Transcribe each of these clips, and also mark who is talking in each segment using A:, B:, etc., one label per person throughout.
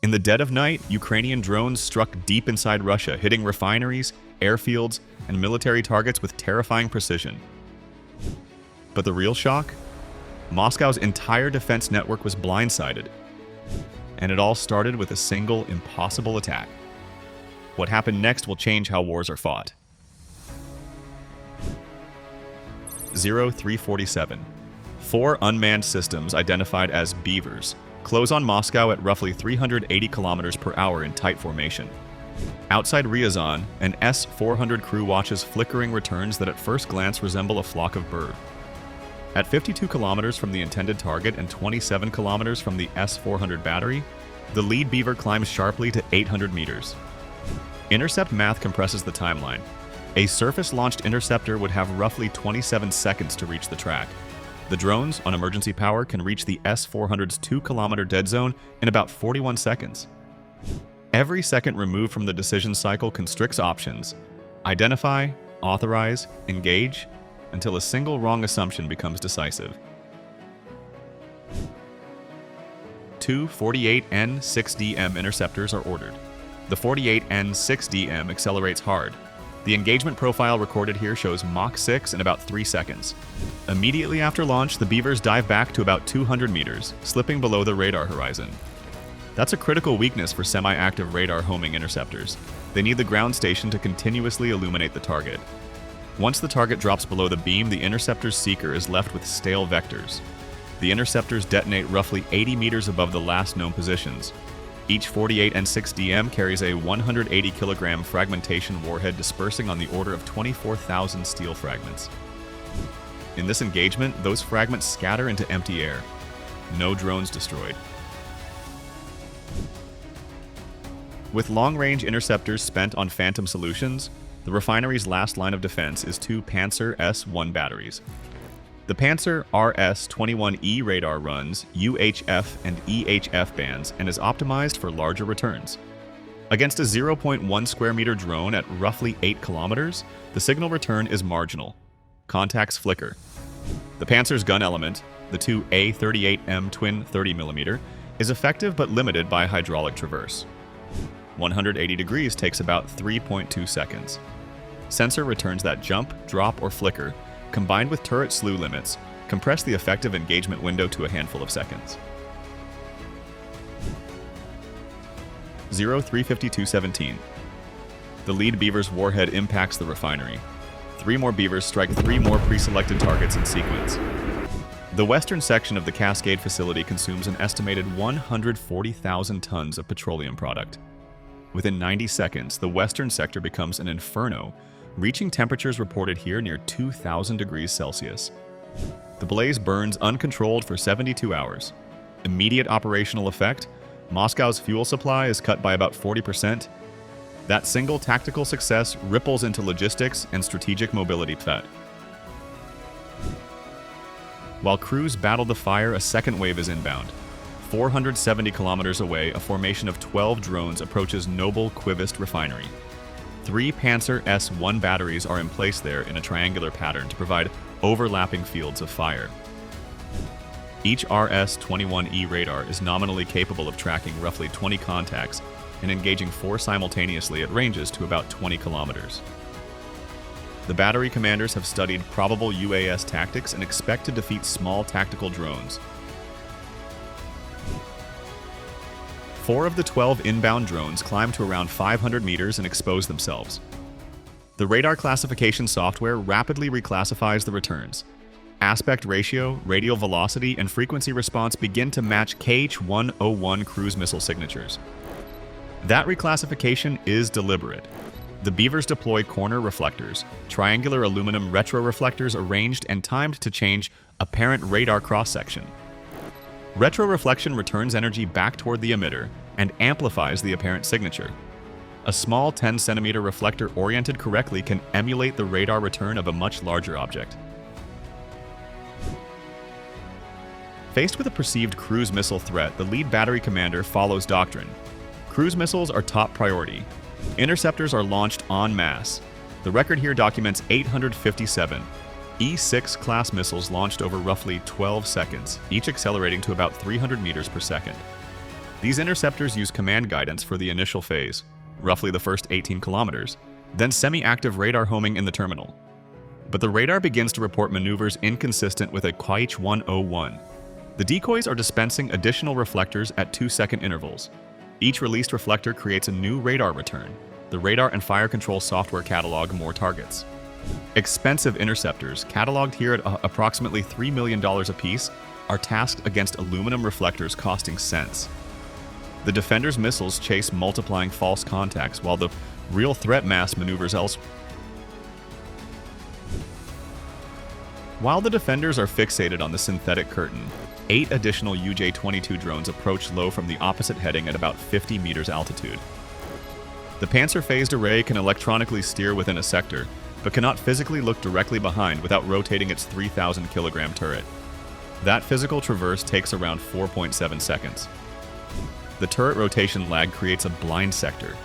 A: In the dead of night, Ukrainian drones struck deep inside Russia, hitting refineries, airfields, and military targets with terrifying precision. But the real shock? Moscow's entire defense network was blindsided. And it all started with a single, impossible attack. What happened next will change how wars are fought. 0347. 4 unmanned systems identified as Beavers close on Moscow at roughly 380 kilometers per hour in tight formation. Outside Riazison, an S-400 crew watches flickering returns that at first glance resemble a flock of birds. At 52 kilometers from the intended target and 27 kilometers from the S-400 battery, the lead Beaver climbs sharply to 800 meters. Intercept math compresses the timeline. A surface-launched interceptor would have roughly 27 seconds to reach the track. The drones, on emergency power, can reach the S-400's 2-kilometer dead zone in about 41 seconds. Every second removed from the decision cycle constricts options. Identify, authorize, engage, until a single wrong assumption becomes decisive. 2 48N6DM interceptors are ordered. The 48N6DM accelerates hard. The engagement profile recorded here shows Mach 6 in about 3 seconds. Immediately after launch, the Beavers dive back to about 200 meters, slipping below the radar horizon. That's a critical weakness for semi-active radar homing interceptors. They need the ground station to continuously illuminate the target. Once the target drops below the beam, the interceptor's seeker is left with stale vectors. The interceptors detonate roughly 80 meters above the last known positions. Each 48N6DM carries a 180-kilogram fragmentation warhead dispersing on the order of 24,000 steel fragments. In this engagement, those fragments scatter into empty air. No drones destroyed. With long-range interceptors spent on Phantom solutions, the refinery's last line of defense is 2 Panzer S-1 batteries. The Panzer RS-21E radar runs UHF and EHF bands and is optimized for larger returns. Against a 0.1 square meter drone at roughly 8 kilometers, the signal return is marginal. Contacts flicker. The Panzer's gun element, the 2 A38M twin 30mm, is effective but limited by hydraulic traverse. 180 degrees takes about 3.2 seconds. Sensor returns that jump, drop, or flicker, combined with turret slew limits, compress the effective engagement window to a handful of seconds. 035217. The lead Beaver's warhead impacts the refinery. 3 more Beavers strike 3 more pre-selected targets in sequence. The western section of the Cascade facility consumes an estimated 140,000 tons of petroleum product. Within 90 seconds, the western sector becomes an inferno, reaching temperatures reported here near 2,000 degrees Celsius. The blaze burns uncontrolled for 72 hours. Immediate operational effect: Moscow's fuel supply is cut by about 40%. That single tactical success ripples into logistics and strategic mobility threat. While crews battle the fire, a second wave is inbound. 470 kilometers away, a formation of 12 drones approaches Noble Quivist refinery. 3 Panzer S-1 batteries are in place there in a triangular pattern to provide overlapping fields of fire. Each RS-21E radar is nominally capable of tracking roughly 20 contacts and engaging 4 simultaneously at ranges to about 20 kilometers. The battery commanders have studied probable UAS tactics and expect to defeat small tactical drones. 4 of the 12 inbound drones climb to around 500 meters and expose themselves. The radar classification software rapidly reclassifies the returns. Aspect ratio, radial velocity, and frequency response begin to match KH-101 cruise missile signatures. That reclassification is deliberate. The Beavers deploy corner reflectors, triangular aluminum retroreflectors arranged and timed to change apparent radar cross-section. Retroreflection returns energy back toward the emitter and amplifies the apparent signature. A small 10-centimeter reflector oriented correctly can emulate the radar return of a much larger object. Faced with a perceived cruise missile threat, the lead battery commander follows doctrine. Cruise missiles are top priority. Interceptors are launched en masse. The record here documents 857 E-6 class missiles launched over roughly 12 seconds, each accelerating to about 300 meters per second. These interceptors use command guidance for the initial phase, roughly the first 18 kilometers, then semi-active radar homing in the terminal. But the radar begins to report maneuvers inconsistent with a Quaich 101. The decoys are dispensing additional reflectors at 2-second intervals. Each released reflector creates a new radar return. The radar and fire control software catalog more targets. Expensive interceptors, cataloged here at approximately $3 million apiece, are tasked against aluminum reflectors costing cents. The Defender's missiles chase multiplying false contacts, while the real threat mass maneuvers elsewhere. While the Defenders are fixated on the synthetic curtain, 8 additional UJ-22 drones approach low from the opposite heading at about 50 meters altitude. The Panzer-phased array can electronically steer within a sector, but cannot physically look directly behind without rotating its 3,000-kilogram turret. That physical traverse takes around 4.7 seconds. The turret rotation lag creates a blind sector.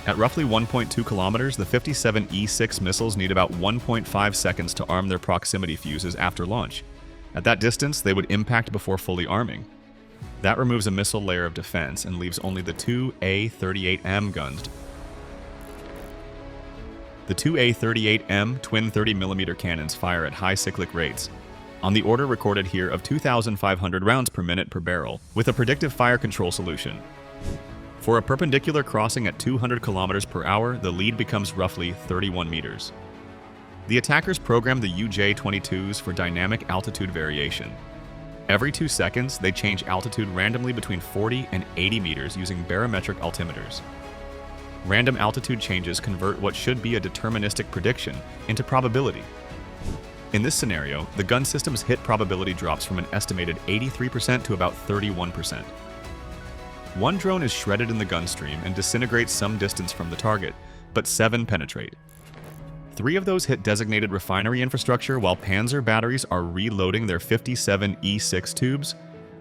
A: At roughly 1.2 kilometers, the 57 E-6 missiles need about 1.5 seconds to arm their proximity fuses after launch. At that distance, they would impact before fully arming. That removes a missile layer of defense and leaves only the 2 A-38M guns. The 2 A-38M twin 30mm cannons fire at high cyclic rates, on the order recorded here of 2,500 rounds per minute per barrel, with a predictive fire control solution. For a perpendicular crossing at 200 kilometers per hour, the lead becomes roughly 31 meters. The attackers program the UJ-22s for dynamic altitude variation. Every 2 seconds, they change altitude randomly between 40 and 80 meters using barometric altimeters. Random altitude changes convert what should be a deterministic prediction into probability. In this scenario, the gun system's hit probability drops from an estimated 83% to about 31%. One drone is shredded in the gun stream and disintegrates some distance from the target, but 7 penetrate. 3 of those hit designated refinery infrastructure while Panzer batteries are reloading their 57 E6 tubes.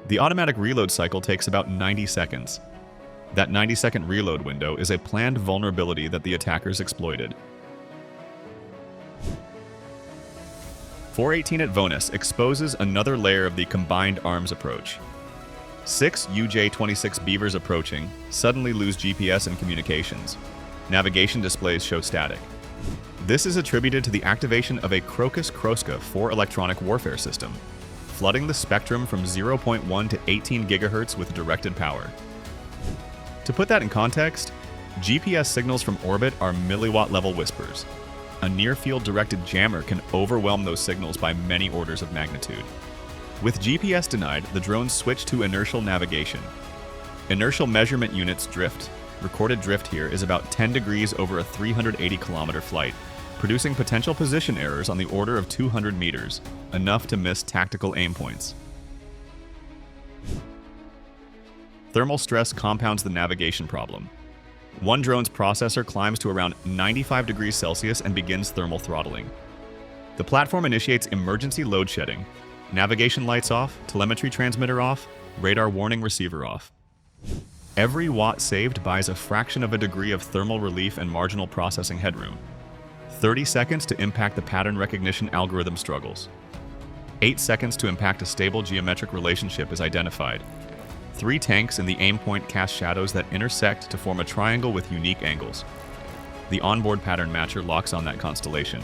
A: The automatic reload cycle takes about 90 seconds. That 90-second reload window is a planned vulnerability that the attackers exploited. 418 at Vonus exposes another layer of the combined arms approach. 6 UJ-26 Beavers approaching suddenly lose GPS and communications. Navigation displays show static. This is attributed to the activation of a Crocus-Kroska 4 electronic warfare system, flooding the spectrum from 0.1 to 18 GHz with directed power. To put that in context, GPS signals from orbit are milliwatt-level whispers. A near-field directed jammer can overwhelm those signals by many orders of magnitude. With GPS denied, the drones switch to inertial navigation. Inertial measurement units drift. Recorded drift here is about 10 degrees over a 380-kilometer flight, producing potential position errors on the order of 200 meters, enough to miss tactical aim points. Thermal stress compounds the navigation problem. One drone's processor climbs to around 95 degrees Celsius and begins thermal throttling. The platform initiates emergency load shedding. Navigation lights off, telemetry transmitter off, radar warning receiver off. Every watt saved buys a fraction of a degree of thermal relief and marginal processing headroom. 30 seconds to impact the pattern recognition algorithm struggles. 8 seconds to impact a stable geometric relationship is identified. 3 tanks in the aim point cast shadows that intersect to form a triangle with unique angles. The onboard pattern matcher locks on that constellation.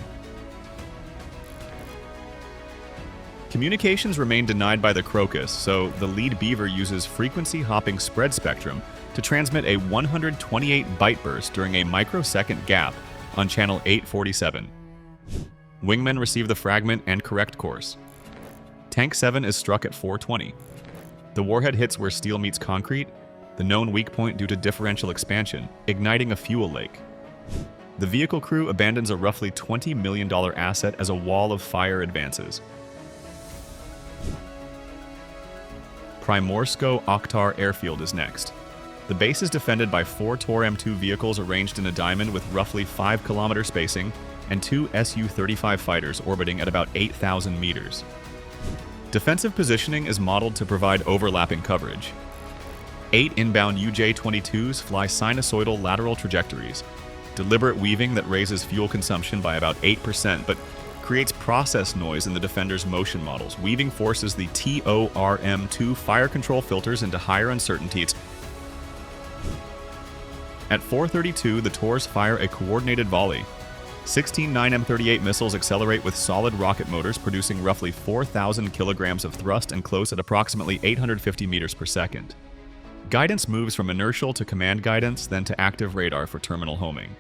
A: Communications remain denied by the Crocus, so the lead Beaver uses frequency-hopping spread spectrum to transmit a 128-byte burst during a microsecond gap on channel 847. Wingmen receive the fragment and correct course. Tank 7 is struck at 420. The warhead hits where steel meets concrete, the known weak point due to differential expansion, igniting a fuel lake. The vehicle crew abandons a roughly $20 million asset as a wall of fire advances. Primorsco Oktar Airfield is next. The base is defended by 4 Tor M2 vehicles arranged in a diamond with roughly 5-kilometer spacing and 2 Su-35 fighters orbiting at about 8,000 meters. Defensive positioning is modeled to provide overlapping coverage. 8 inbound UJ-22s fly sinusoidal lateral trajectories, deliberate weaving that raises fuel consumption by about 8%, but creates process noise in the Defender's motion models. Weaving forces the TORM2 fire control filters into higher uncertainties At 4:32, the Tors fire a coordinated volley. 16 9M38 missiles accelerate with solid rocket motors, producing roughly 4,000 kilograms of thrust and close at approximately 850 meters per second. Guidance moves from inertial to command guidance, then to active radar for terminal homing.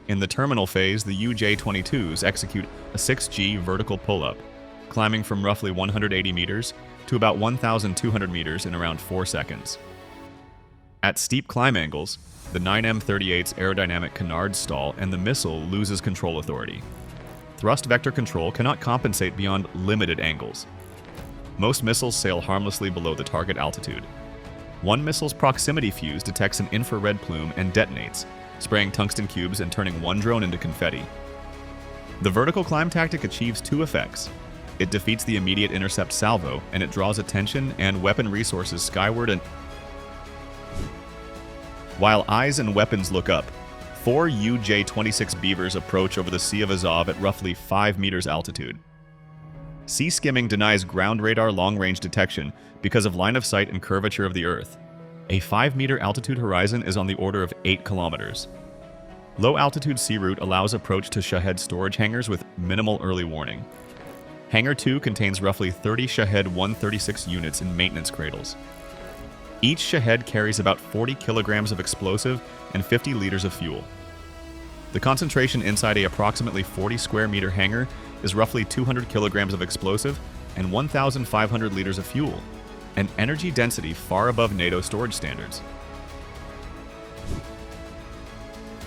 A: In the terminal phase, the UJ-22s execute a 6G vertical pull-up, climbing from roughly 180 meters to about 1,200 meters in around 4 seconds. At steep climb angles, the 9M38's aerodynamic canards stall and the missile loses control authority. Thrust vector control cannot compensate beyond limited angles. Most missiles sail harmlessly below the target altitude. One missile's proximity fuse detects an infrared plume and detonates, spraying tungsten cubes and turning one drone into confetti. The vertical climb tactic achieves two effects. It defeats the immediate intercept salvo, and it draws attention and weapon resources skyward and while eyes and weapons look up, 4 UJ-26 Beavers approach over the Sea of Azov at roughly 5 meters altitude. Sea skimming denies ground radar long-range detection because of line of sight and curvature of the Earth. A 5-meter altitude horizon is on the order of 8 kilometers. Low-altitude sea route allows approach to Shahed storage hangars with minimal early warning. Hangar 2 contains roughly 30 Shahed 136 units in maintenance cradles. Each Shahed carries about 40 kilograms of explosive and 50 liters of fuel. The concentration inside a approximately 40 square meter hangar is roughly 200 kilograms of explosive and 1,500 liters of fuel, an energy density far above NATO storage standards.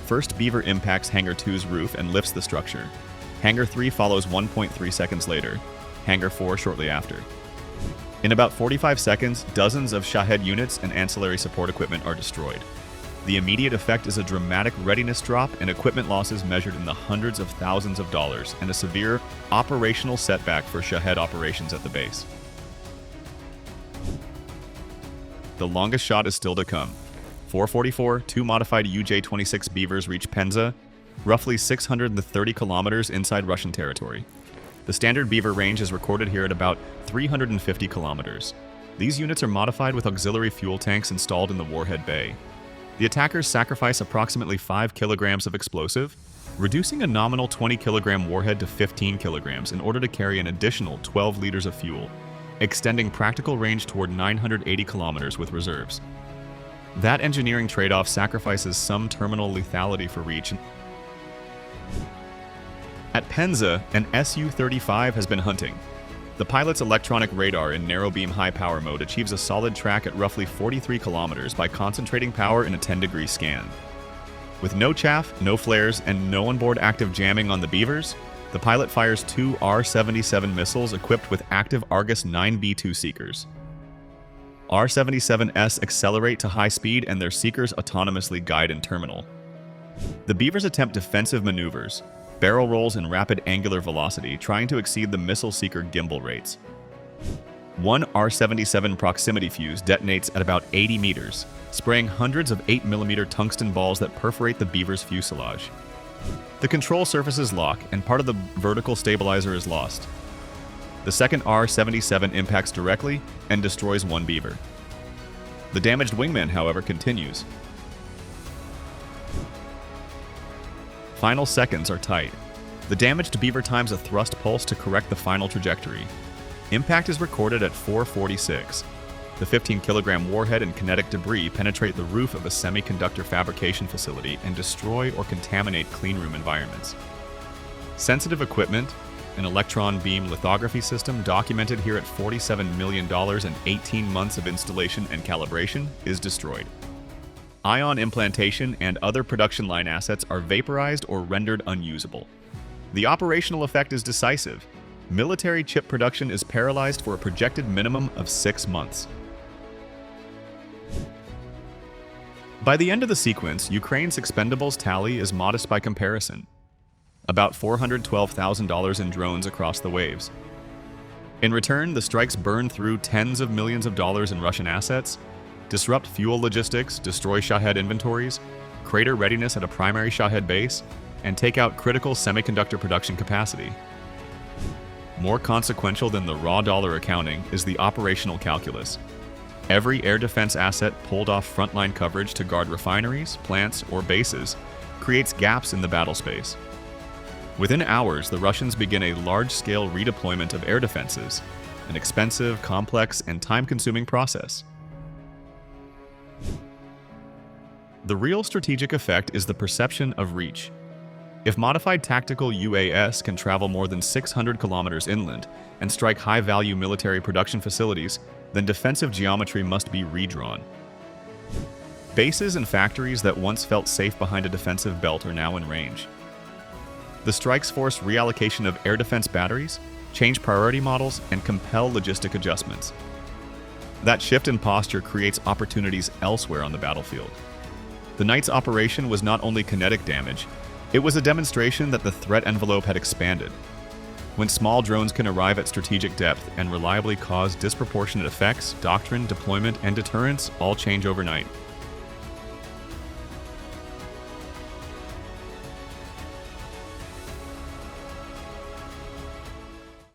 A: First Beaver impacts Hangar 2's roof and lifts the structure. Hangar 3 follows 1.3 seconds later, Hangar 4 shortly after. In about 45 seconds, dozens of Shahed units and ancillary support equipment are destroyed. The immediate effect is a dramatic readiness drop and equipment losses measured in the hundreds of thousands of dollars, and a severe operational setback for Shahed operations at the base. The longest shot is still to come. 4:44, 2 modified UJ-26 Beavers reach Penza, roughly 630 kilometers inside Russian territory. The standard Beaver range is recorded here at about 350 kilometers. These units are modified with auxiliary fuel tanks installed in the warhead bay. The attackers sacrifice approximately 5 kilograms of explosive, reducing a nominal 20-kilogram warhead to 15 kilograms in order to carry an additional 12 liters of fuel, extending practical range toward 980 kilometers with reserves. That engineering trade-off sacrifices some terminal lethality for reach. At Penza, an Su-35 has been hunting. The pilot's electronic radar in narrow-beam high-power mode achieves a solid track at roughly 43 kilometers by concentrating power in a 10-degree scan. With no chaff, no flares, and no onboard active jamming on the Beavers, the pilot fires 2 R-77 missiles equipped with active Argus 9B2 seekers. R-77S accelerate to high speed and their seekers autonomously guide in terminal. The Beavers attempt defensive maneuvers, barrel rolls in rapid angular velocity, trying to exceed the missile seeker gimbal rates. One R-77 proximity fuse detonates at about 80 meters, spraying hundreds of 8mm tungsten balls that perforate the Beaver's fuselage. The control surfaces lock, and part of the vertical stabilizer is lost. The second R-77 impacts directly and destroys one Beaver. The damaged wingman, however, continues. Final seconds are tight. The damaged Beaver times a thrust pulse to correct the final trajectory. Impact is recorded at 4:46. The 15-kilogram warhead and kinetic debris penetrate the roof of a semiconductor fabrication facility and destroy or contaminate cleanroom environments. Sensitive equipment, an electron beam lithography system documented here at $47 million and 18 months of installation and calibration, is destroyed. Ion implantation and other production line assets are vaporized or rendered unusable. The operational effect is decisive. Military chip production is paralyzed for a projected minimum of 6 months. By the end of the sequence, Ukraine's expendables tally is modest by comparison. About $412,000 in drones across the waves. In return, the strikes burn through tens of millions of dollars in Russian assets, disrupt fuel logistics, destroy Shahed inventories, crater readiness at a primary Shahed base, and take out critical semiconductor production capacity. More consequential than the raw dollar accounting is the operational calculus. Every air defense asset pulled off frontline coverage to guard refineries, plants, or bases creates gaps in the battle space. Within hours, the Russians begin a large-scale redeployment of air defenses, an expensive, complex, and time-consuming process. The real strategic effect is the perception of reach. If modified tactical UAS can travel more than 600 kilometers inland and strike high-value military production facilities, then defensive geometry must be redrawn. Bases and factories that once felt safe behind a defensive belt are now in range. The strikes force reallocation of air defense batteries, change priority models, and compel logistic adjustments. That shift in posture creates opportunities elsewhere on the battlefield. The night's operation was not only kinetic damage, it was a demonstration that the threat envelope had expanded. When small drones can arrive at strategic depth and reliably cause disproportionate effects, doctrine, deployment, and deterrence all change overnight.